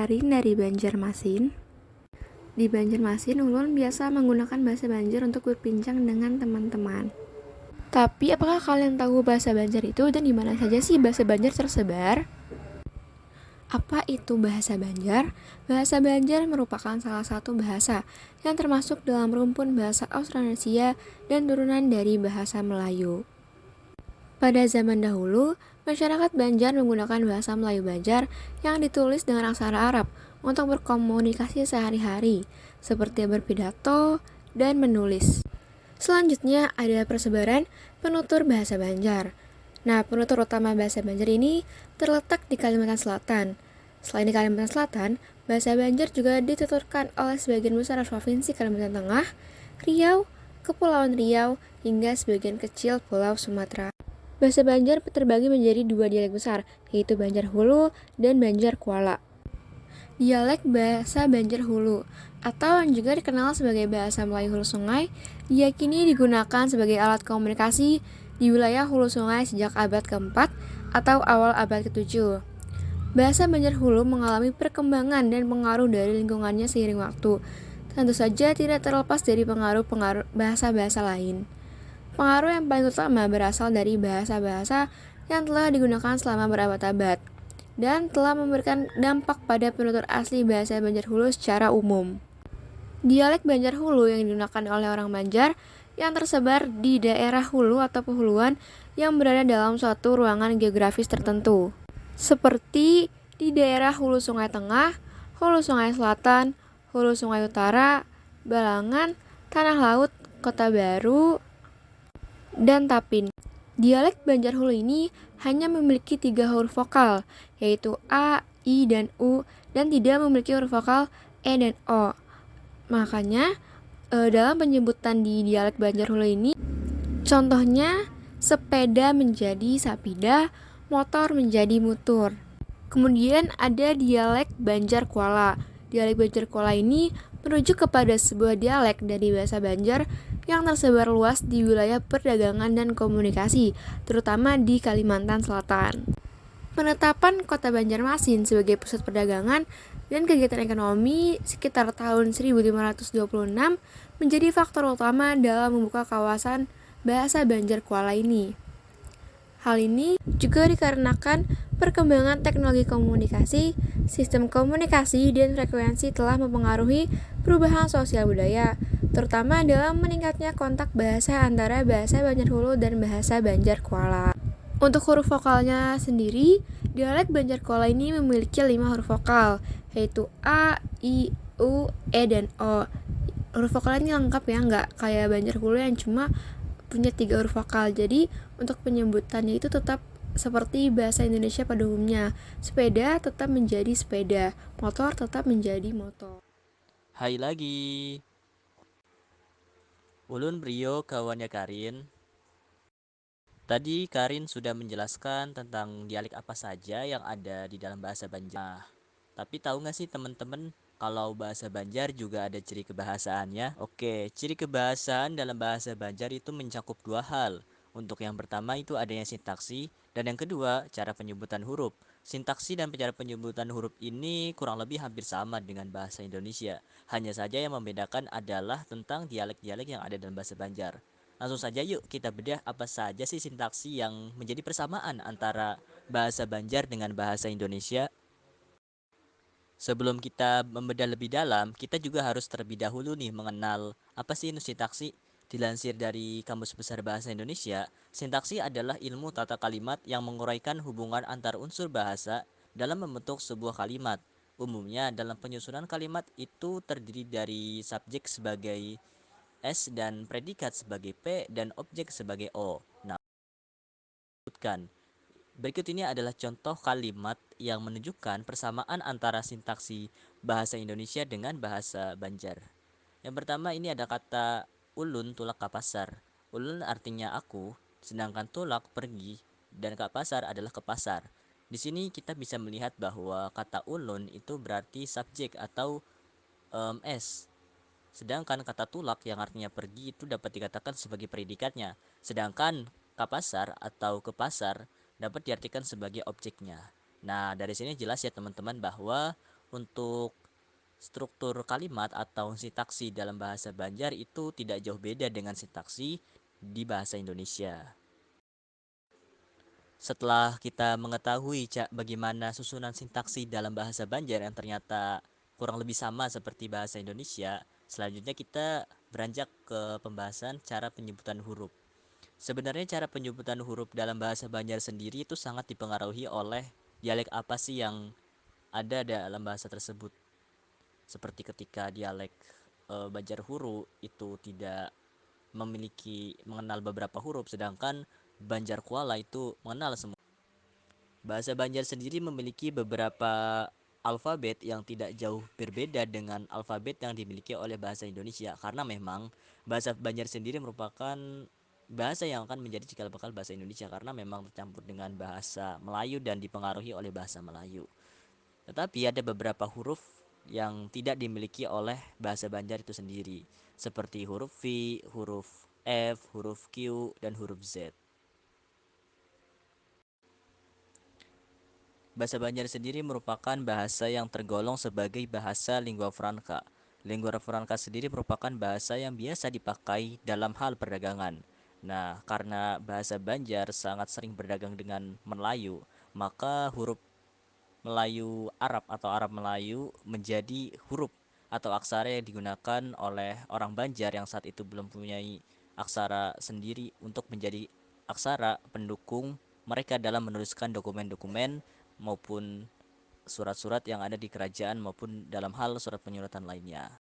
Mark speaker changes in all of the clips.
Speaker 1: Karin dari Banjarmasin. Di Banjarmasin, Ulun biasa menggunakan bahasa Banjar untuk berbincang dengan teman-teman. Tapi apakah kalian tahu bahasa Banjar itu dan di mana saja sih bahasa Banjar tersebar? Apa itu bahasa Banjar? Bahasa Banjar merupakan salah satu bahasa yang termasuk dalam rumpun bahasa Austronesia dan turunan dari bahasa Melayu. Pada zaman dahulu, masyarakat Banjar menggunakan bahasa Melayu Banjar yang ditulis dengan aksara Arab untuk berkomunikasi sehari-hari, seperti berpidato dan menulis. Selanjutnya ada persebaran penutur bahasa Banjar. Nah, penutur utama bahasa Banjar ini terletak di Kalimantan Selatan. Selain di Kalimantan Selatan, bahasa Banjar juga dituturkan oleh sebagian besar Provinsi Kalimantan Tengah, Riau, Kepulauan Riau, hingga sebagian kecil Pulau Sumatera. Bahasa Banjar terbagi menjadi dua dialek besar, yaitu Banjar Hulu dan Banjar Kuala. Dialek bahasa Banjar Hulu, atau yang juga dikenal sebagai bahasa Melayu Hulu Sungai, diyakini digunakan sebagai alat komunikasi di wilayah Hulu Sungai sejak abad ke-4 atau awal abad ke-7. Bahasa Banjar Hulu mengalami perkembangan dan pengaruh dari lingkungannya seiring waktu. Tentu saja tidak terlepas dari pengaruh bahasa-bahasa lain. Pengaruh yang paling utama berasal dari bahasa-bahasa yang telah digunakan selama berabad-abad dan telah memberikan dampak pada penutur asli bahasa Banjar Hulu secara umum. Dialek Banjar Hulu yang digunakan oleh orang Banjar yang tersebar di daerah hulu atau penghuluan yang berada dalam suatu ruangan geografis tertentu, seperti di daerah Hulu Sungai Tengah, Hulu Sungai Selatan, Hulu Sungai Utara, Balangan, Tanah Laut, Kota Baru, dan Tapin. Dialek Banjar Hulu ini hanya memiliki 3 huruf vokal, yaitu A, I, dan U, dan tidak memiliki huruf vokal E dan O. Makanya, dalam penyebutan di dialek Banjar Hulu ini, contohnya sepeda menjadi sapida, motor menjadi mutur. Kemudian ada dialek Banjar Kuala. Dialek Banjar Kuala ini merujuk kepada sebuah dialek dari bahasa Banjar yang tersebar luas di wilayah perdagangan dan komunikasi, terutama di Kalimantan Selatan. Penetapan kota Banjarmasin sebagai pusat perdagangan dan kegiatan ekonomi sekitar tahun 1526 menjadi faktor utama dalam membuka kawasan bahasa Banjar Kuala ini. Hal ini juga dikarenakan perkembangan teknologi komunikasi, sistem komunikasi, dan frekuensi telah mempengaruhi perubahan sosial budaya, terutama dalam meningkatnya kontak bahasa antara bahasa Banjar Hulu dan bahasa Banjar Kuala. Untuk huruf vokalnya sendiri, dialek Banjar Kuala ini memiliki 5 huruf vokal, yaitu A, I, U, E, dan O. Huruf vokal ini lengkap ya, nggak kayak Banjar Hulu yang cuma punya 3 huruf vokal. Jadi untuk penyebutannya itu tetap seperti bahasa Indonesia pada umumnya. Sepeda tetap menjadi sepeda, motor tetap menjadi motor.
Speaker 2: Hai lagi, Ulun Brio kawannya Karin. Tadi Karin sudah menjelaskan tentang dialek apa saja yang ada di dalam bahasa Banjar. Tapi tahu nggak sih teman-teman kalau bahasa Banjar juga ada ciri kebahasaannya? Oke, ciri kebahasaan dalam bahasa Banjar itu mencakup dua hal. Untuk yang pertama itu adanya sintaksi dan yang kedua cara penyebutan huruf. Sintaksi dan cara penyebutan huruf ini kurang lebih hampir sama dengan bahasa Indonesia. Hanya saja yang membedakan adalah tentang dialek-dialek yang ada dalam bahasa Banjar. Langsung saja yuk kita bedah apa saja sih sintaksi yang menjadi persamaan antara bahasa Banjar dengan bahasa Indonesia. Sebelum kita membedah lebih dalam, kita juga harus terlebih dahulu nih mengenal apa sih itu sintaksi. Dilansir dari Kamus Besar Bahasa Indonesia, sintaksi adalah ilmu tata kalimat yang menguraikan hubungan antar unsur bahasa dalam membentuk sebuah kalimat. Umumnya dalam penyusunan kalimat itu terdiri dari subjek sebagai S dan predikat sebagai P dan objek sebagai O. Nah, berikut ini adalah contoh kalimat yang menunjukkan persamaan antara sintaksi bahasa Indonesia dengan bahasa Banjar. Yang pertama ini ada kata ulun tulak ka pasar. Ulun artinya aku, sedangkan tulak pergi dan ka pasar adalah ke pasar. Di sini kita bisa melihat bahwa kata ulun itu berarti subjek atau S. Sedangkan kata tulak yang artinya pergi itu dapat dikatakan sebagai predikatnya. Sedangkan ke pasar atau ke pasar dapat diartikan sebagai objeknya. Nah, dari sini jelas ya teman-teman bahwa Untuk struktur kalimat atau sintaksi dalam bahasa Banjar itu tidak jauh beda dengan sintaksi di bahasa Indonesia. Setelah kita mengetahui bagaimana susunan sintaksi dalam bahasa Banjar yang ternyata kurang lebih sama seperti bahasa Indonesia, selanjutnya kita beranjak ke pembahasan cara penyebutan huruf. Sebenarnya cara penyebutan huruf dalam bahasa Banjar sendiri itu sangat dipengaruhi oleh dialek apa sih yang ada dalam bahasa tersebut. Seperti ketika dialek Banjar Huru itu tidak mengenal beberapa huruf, sedangkan Banjar Kuala itu mengenal semua. Bahasa Banjar sendiri memiliki beberapa alfabet yang tidak jauh berbeda dengan alfabet yang dimiliki oleh bahasa Indonesia, karena memang bahasa Banjar sendiri merupakan bahasa yang akan menjadi cikal bakal bahasa Indonesia karena memang tercampur dengan bahasa Melayu dan dipengaruhi oleh bahasa Melayu. Tetapi ada beberapa huruf yang tidak dimiliki oleh bahasa Banjar itu sendiri, seperti huruf V, huruf F, huruf Q, dan huruf Z. Bahasa Banjar sendiri merupakan bahasa yang tergolong sebagai bahasa lingua franca. Lingua franca sendiri merupakan bahasa yang biasa dipakai dalam hal perdagangan. Nah, karena bahasa Banjar sangat sering berdagang dengan Melayu, maka huruf Melayu Arab atau Arab Melayu menjadi huruf atau aksara yang digunakan oleh orang Banjar yang saat itu belum mempunyai aksara sendiri untuk menjadi aksara pendukung mereka dalam menuliskan dokumen-dokumen maupun surat-surat yang ada di kerajaan maupun dalam hal surat penyuratan lainnya.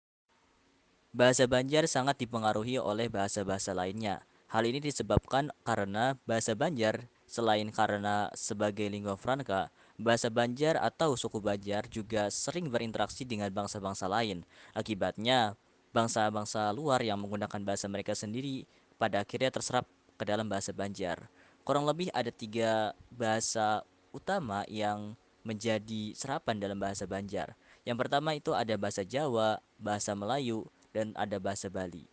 Speaker 2: Bahasa Banjar sangat dipengaruhi oleh bahasa-bahasa lainnya. Hal ini disebabkan karena bahasa Banjar selain karena sebagai lingua franca, bahasa Banjar atau suku Banjar juga sering berinteraksi dengan bangsa-bangsa lain. Akibatnya, bangsa-bangsa luar yang menggunakan bahasa mereka sendiri pada akhirnya terserap ke dalam bahasa Banjar. Kurang lebih ada 3 bahasa utama yang menjadi serapan dalam bahasa Banjar. Yang pertama itu ada bahasa Jawa, bahasa Melayu, dan ada bahasa Bali.